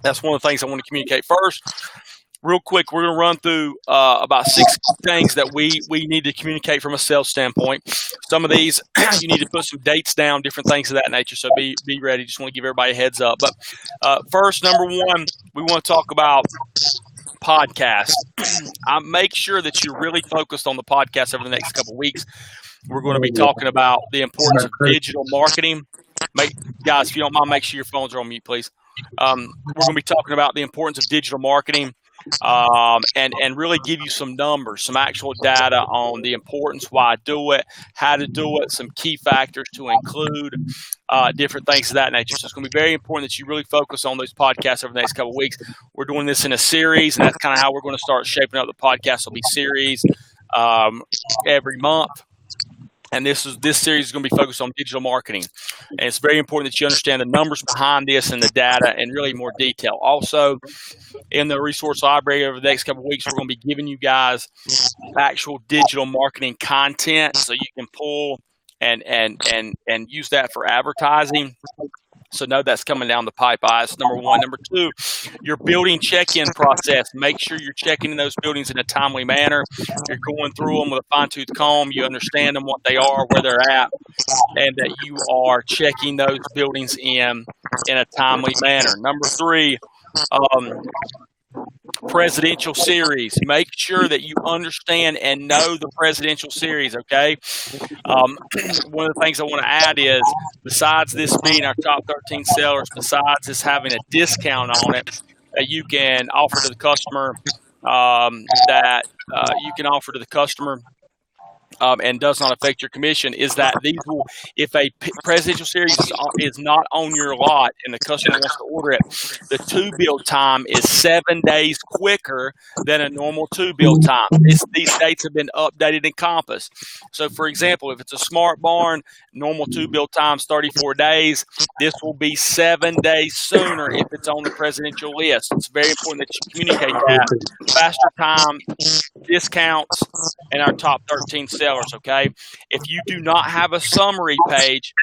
That's one of the things I want to communicate first. Real quick, we're going to run through about 6 things that we need to communicate from a sales standpoint. Some of these, you need to put some dates down, different things of that nature, so be ready. Just want to give everybody a heads up. But first, number one, we want to talk about podcasts. Make sure that you're really focused on the podcast over the next couple of weeks. We're going to be talking about the importance of digital marketing. Guys, if you don't mind, make sure your phones are on mute, please. We're going to be talking about the importance of digital marketing. And really give you some numbers, some actual data on the importance, why do it, how to do it, some key factors to include, different things of that nature. So it's going to be very important that you really focus on those podcasts over the next couple of weeks. We're doing this in a series, and that's kind of how we're going to start shaping up the podcast. Will be series every month. And this series is going to be focused on digital marketing. And it's very important that you understand the numbers behind this and the data in really more detail. Also, in the resource library over the next couple of weeks, we're going to be giving you guys actual digital marketing content so you can pull and use that for advertising. So know that's coming down the pipe. That's number one. Number two, your building check-in process. Make sure you're checking in those buildings in a timely manner. You're going through them with a fine-tooth comb. You understand them, what they are, where they're at, and that you are checking those buildings in a timely manner. Number three, presidential series. Make sure that you understand and know the presidential series, okay? One of the things I want to add is, besides this being our top 13 sellers, besides this having a discount on it that you can offer to the customer, and does not affect your commission, is that these will, if a presidential series is not on your lot and the customer wants to order it, the to-build time is 7 days quicker than a normal to-build time. These dates have been updated in Compass. So, for example, if it's a smart barn, normal to-build time is 34 days. This will be 7 days sooner if it's on the presidential list. It's very important that you communicate that. Faster time, discounts, and our top 13 sellers, okay? If you do not have a summary page,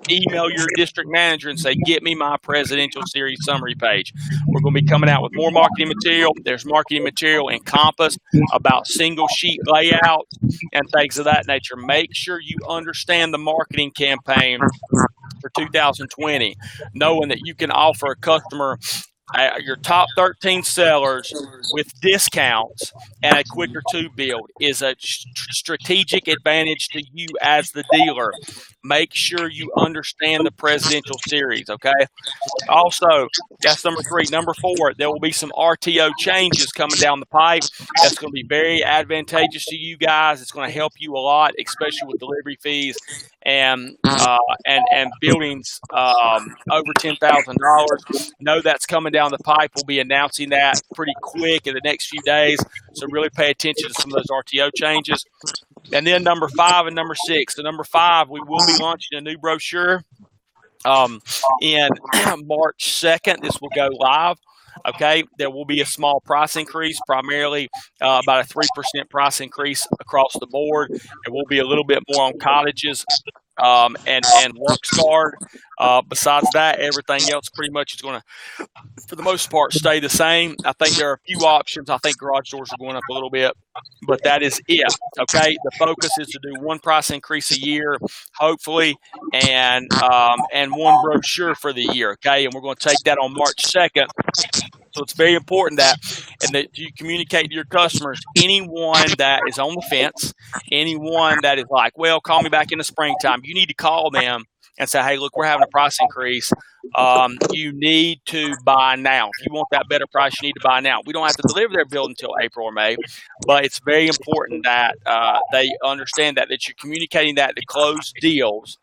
email your district manager and say, get me my presidential series summary page. We're going to be coming out with more marketing material. There's marketing material in Compass about single sheet layout and things of that nature. Make sure you understand the marketing campaign for 2020, knowing that you can offer a customer your top 13 sellers with discounts and a quicker to-build is a strategic advantage to you as the dealer. Make sure you understand the presidential series, okay? Also, that's number three. Number four, there will be some RTO changes coming down the pipe. That's going to be very advantageous to you guys. It's going to help you a lot, especially with delivery fees and buildings over $10,000. Know that's coming down the pipe. We'll be announcing that pretty quick in the next few days. So really pay attention to some of those RTO changes. And then number five and number six. So number five, we will be launching a new brochure in March 2nd. This will go live. Okay, there will be a small price increase, primarily about a 3% price increase across the board. There will be a little bit more on cottages and Works Guard. Besides that, everything else pretty much is going to, for the most part, stay the same. I think there are a few options. I think garage doors are going up a little bit, but that is it. Okay, the focus is to do one price increase a year, hopefully, and one brochure for the year. Okay, and we're going to take that on March 2nd. So it's very important that you communicate to your customers, anyone that is on the fence, anyone that is like, well, call me back in the springtime. You need to call them and say, hey, look, we're having a price increase. You need to buy now. If you want that better price, you need to buy now. We don't have to deliver their build until April or May, but it's very important that they understand that you're communicating that to close deals,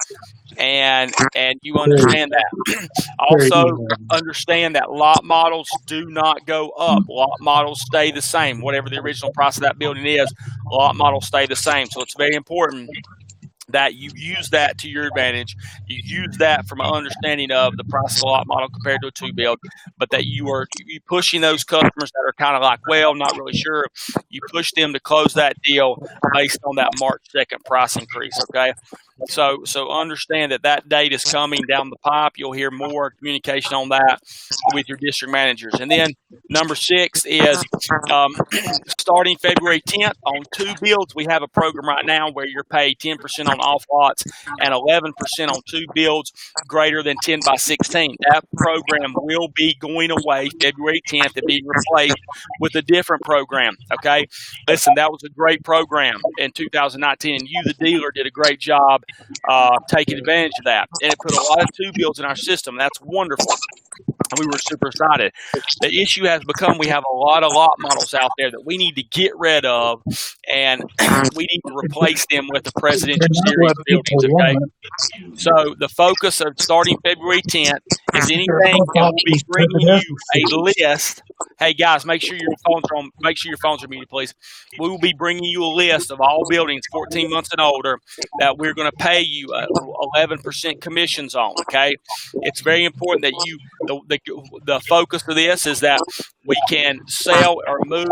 and you understand that. Also, understand that lot models do not go up. Lot models stay the same. Whatever the original price of that building is, lot models stay the same. So it's very important that you use that to your advantage. You use that from an understanding of the price of a lot model compared to a to-build, but that you pushing those customers that are kind of like, well, not really sure. You push them to close that deal based on that March 2nd price increase, okay? So understand that date is coming down the pipe. You'll hear more communication on that with your district managers. And then number 6 is starting February 10th on 2 builds. We have a program right now where you're paid 10% on off lots and 11% on 2 builds greater than 10 by 16. That program will be going away February 10th and being replaced with a different program. Okay, listen, that was a great program in 2019, and you, the dealer, did a great job taking advantage of that. And it put a lot of 2 builds in our system. That's wonderful. And we were super excited. The issue has become we have a lot of lot models out there that we need to get rid of, and we need to replace them with the Presidential Series buildings, okay? So the focus of starting February 10th is anything, and we'll be bringing you a list. Hey, guys, make sure your phones are on. Make sure your phones are muted, please. We will be bringing you a list of all buildings 14 months and older that we're going to pay you 11% commissions on, okay? It's very important that you the focus of this is that we can sell or move,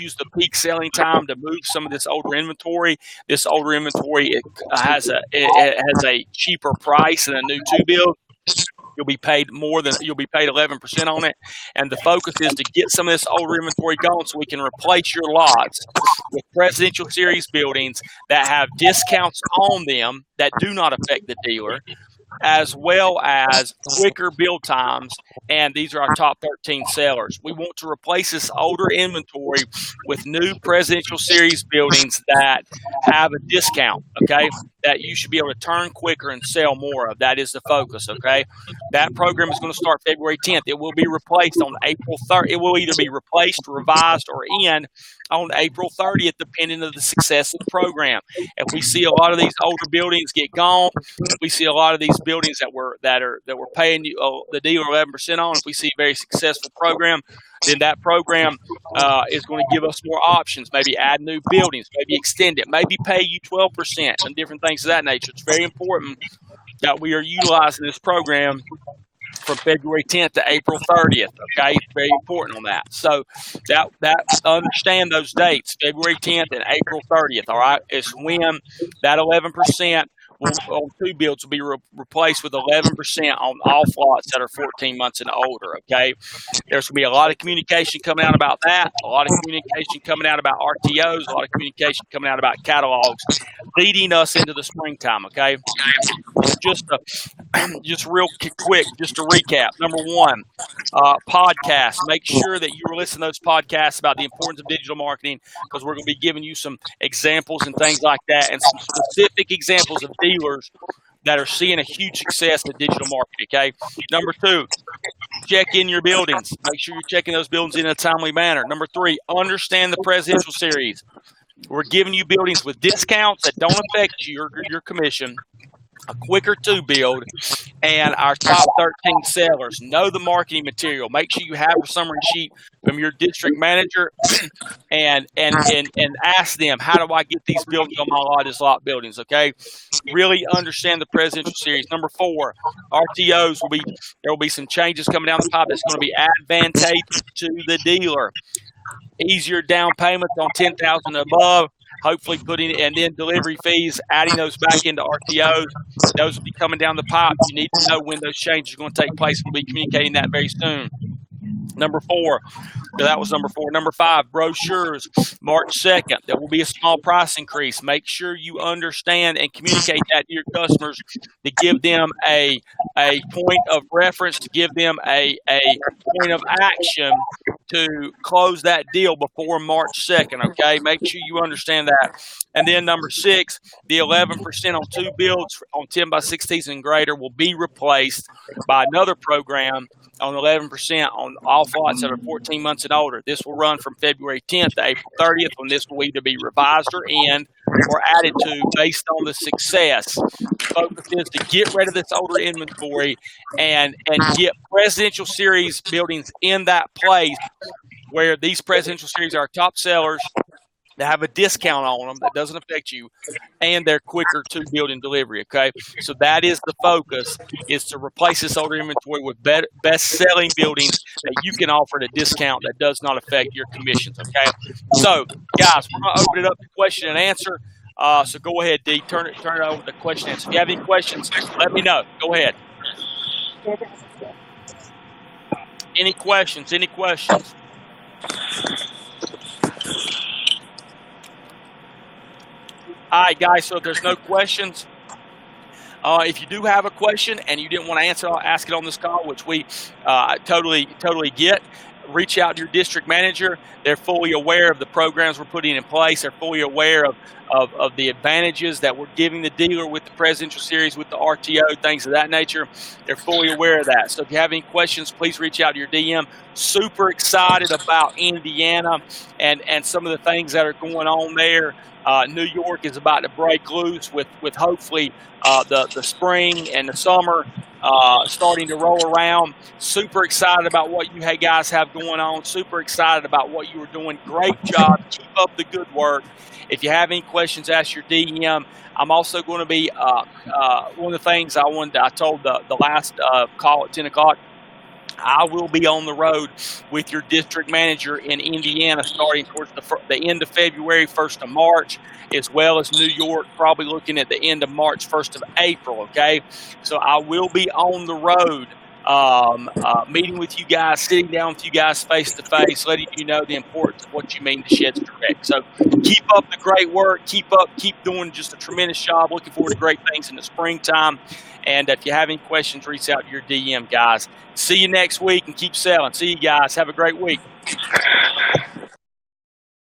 use the peak selling time to move some of this older inventory. This older inventory it has a cheaper price than a new 2 build. You'll be paid 11% on it, and the focus is to get some of this older inventory gone so we can replace your lots with Presidential Series buildings that have discounts on them that do not affect the dealer, as well as quicker build times, and these are our top 13 sellers. We want to replace this older inventory with new Presidential Series buildings that have a discount, okay, that you should be able to turn quicker and sell more of. That is the focus, okay? That program is going to start February 10th. It will be replaced on April 3rd. It will either be replaced, revised, or end on April 30th, depending on the success of the program. If we see a lot of these older buildings get gone, if we see a lot of these buildings that we're paying you, the dealer 11% on, if we see a very successful program, then that program is going to give us more options, maybe add new buildings, maybe extend it, maybe pay you 12% and different things of that nature. It's very important that we are utilizing this program from February 10th to April 30th. Okay, it's very important on that. So that understand those dates, February 10th and April 30th. All right, it's when that 11% on 2 builds will be replaced with 11% on off lots that are 14 months and older. Okay, there's going to be a lot of communication coming out about that, a lot of communication coming out about RTOs, a lot of communication coming out about catalogs, leading us into the springtime. Okay, just real quick, just to recap. Number 1, podcasts. Make sure that you're listening to those podcasts about the importance of digital marketing, because we're going to be giving you some examples and things like that, and some specific examples of dealers that are seeing a huge success in digital marketing. Okay. Number 2, check in your buildings. Make sure you're checking those buildings in a timely manner. Number 3, understand the Presidential Series. We're giving you buildings with discounts that don't affect your commission, a quicker 2 build, and our top 13 sellers. Know the marketing material. Make sure you have a summary sheet from your district manager and ask them, how do I get these buildings on my lot as lot buildings, okay? Really understand the Presidential Series. Number 4, RTOs there will be some changes coming down the pipe that's going to be advantageous to the dealer. Easier down payments on 10,000 above. Hopefully and then delivery fees, adding those back into RTOs. Those will be coming down the pipe. You need to know when those changes are going to take place. We'll be communicating that very soon. Number 4, that was number 4. Number 5, brochures, March 2nd. There will be a small price increase. Make sure you understand and communicate that to your customers to give them a point of reference, to give them a point of action to close that deal before March 2nd, okay? Make sure you understand that. And then number 6, the 11% on 2 builds on 10 by 16s and greater will be replaced by another program on 11% on all lots that are 14 months and older. This will run from February 10th to April 30th, when this will either be revised or end or added to based on the success. The focus is to get rid of this older inventory and get Presidential Series buildings in that place where these Presidential Series are top sellers, that have a discount on them that doesn't affect you, and they're quicker to build and delivery, okay? So that is the focus, is to replace this older inventory with best-selling buildings that you can offer at a discount that does not affect your commissions, okay? So, guys, we're going to open it up to question and answer. So go ahead, D. Turn it over to the question answer. If you have any questions, let me know. Go ahead. Any questions? Any questions? All right, guys. So if there's no questions, if you do have a question and you didn't want to answer, ask it on this call, which we totally get. Reach out to your district manager. They're fully aware of the programs we're putting in place. They're fully aware of the advantages that we're giving the dealer with the Presidential Series, with the RTO, things of that nature. They're fully aware of that. So if you have any questions, please reach out to your DM. Super excited about Indiana and some of the things that are going on there. New York is about to break loose with hopefully the spring and the summer starting to roll around. Super excited about what you guys have going on. Super excited about what you are doing. Great job. Keep up the good work. If you have any questions, ask your DM. I'm also going to be one of the things I told the last call at 10 o'clock. I will be on the road with your district manager in Indiana starting towards the end of February, 1st of March, as well as New York, probably looking at the end of March, 1st of April, okay? So I will be on the road meeting with you guys, sitting down with you guys face-to-face, letting you know the importance of what you mean to Sheds Direct. So keep up the great work. Keep doing just a tremendous job. Looking forward to great things in the springtime. And if you have any questions, reach out to your DM, guys. See you next week and keep selling. See you guys. Have a great week.